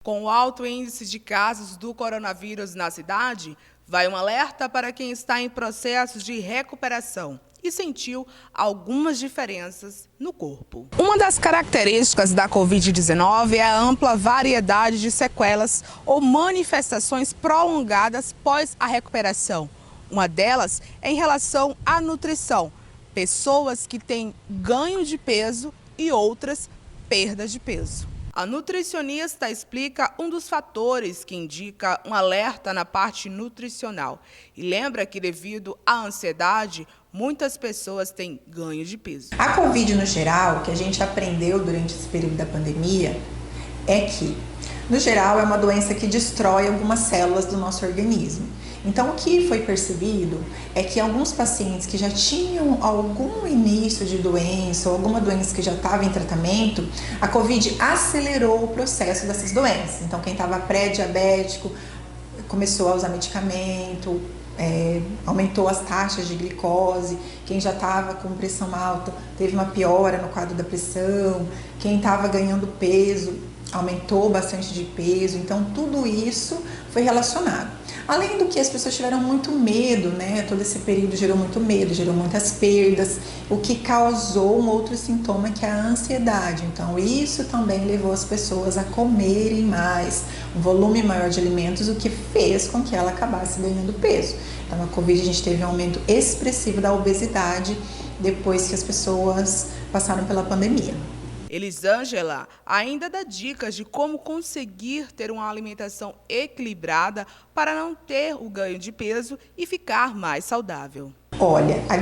Com o alto índice de casos do coronavírus na cidade, vai um alerta para quem está em processos de recuperação e sentiu algumas diferenças no corpo. Uma das características da Covid-19 é a ampla variedade de sequelas ou manifestações prolongadas pós a recuperação. Uma delas é em relação à nutrição. Pessoas que têm ganho de peso e outras perda de peso. A nutricionista explica um dos fatores que indica um alerta na parte nutricional e lembra que, devido à ansiedade, muitas pessoas têm ganho de peso. A Covid, no geral, que a gente aprendeu durante esse período da pandemia, é que, no geral, é uma doença que destrói algumas células do nosso organismo. Então, o que foi percebido é que alguns pacientes que já tinham algum início de doença ou alguma doença que já estava em tratamento, a Covid acelerou o processo dessas doenças. Então, quem estava pré-diabético começou a usar medicamento, aumentou as taxas de glicose, quem já estava com pressão alta teve uma piora no quadro da pressão, quem estava ganhando peso aumentou bastante de peso, então tudo isso foi relacionado. Além do que as pessoas tiveram muito medo, né? Todo esse período gerou muito medo, gerou muitas perdas, o que causou um outro sintoma que é a ansiedade. Então isso também levou as pessoas a comerem mais, um volume maior de alimentos, o que fez com que ela acabasse ganhando peso. Então, na Covid a gente teve um aumento expressivo da obesidade depois que as pessoas passaram pela pandemia. Elisângela ainda dá dicas de como conseguir ter uma alimentação equilibrada para não ter o ganho de peso e ficar mais saudável. Olha, a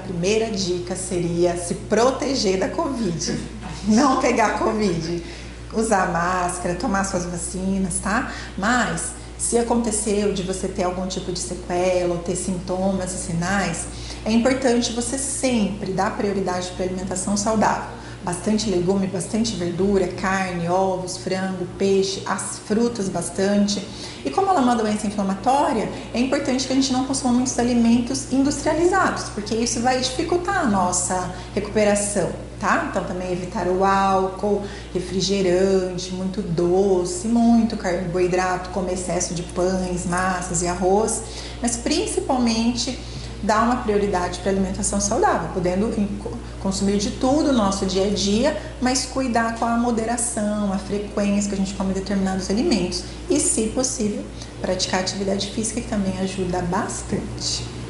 primeira dica seria se proteger da Covid, não pegar Covid, usar máscara, tomar suas vacinas, tá? Mas se aconteceu de você ter algum tipo de sequela ou ter sintomas e sinais, é importante você sempre dar prioridade para a alimentação saudável. Bastante legume, bastante verdura, carne, ovos, frango, peixe, as frutas bastante. E como ela é uma doença inflamatória, é importante que a gente não consuma muitos alimentos industrializados, porque isso vai dificultar a nossa recuperação, tá? Então também evitar o álcool, refrigerante, muito doce, muito carboidrato, como excesso de pães, massas e arroz, mas principalmente dar uma prioridade para a alimentação saudável, podendo consumir de tudo no nosso dia a dia, mas cuidar com a moderação, a frequência que a gente come determinados alimentos e, se possível, praticar atividade física, que também ajuda bastante.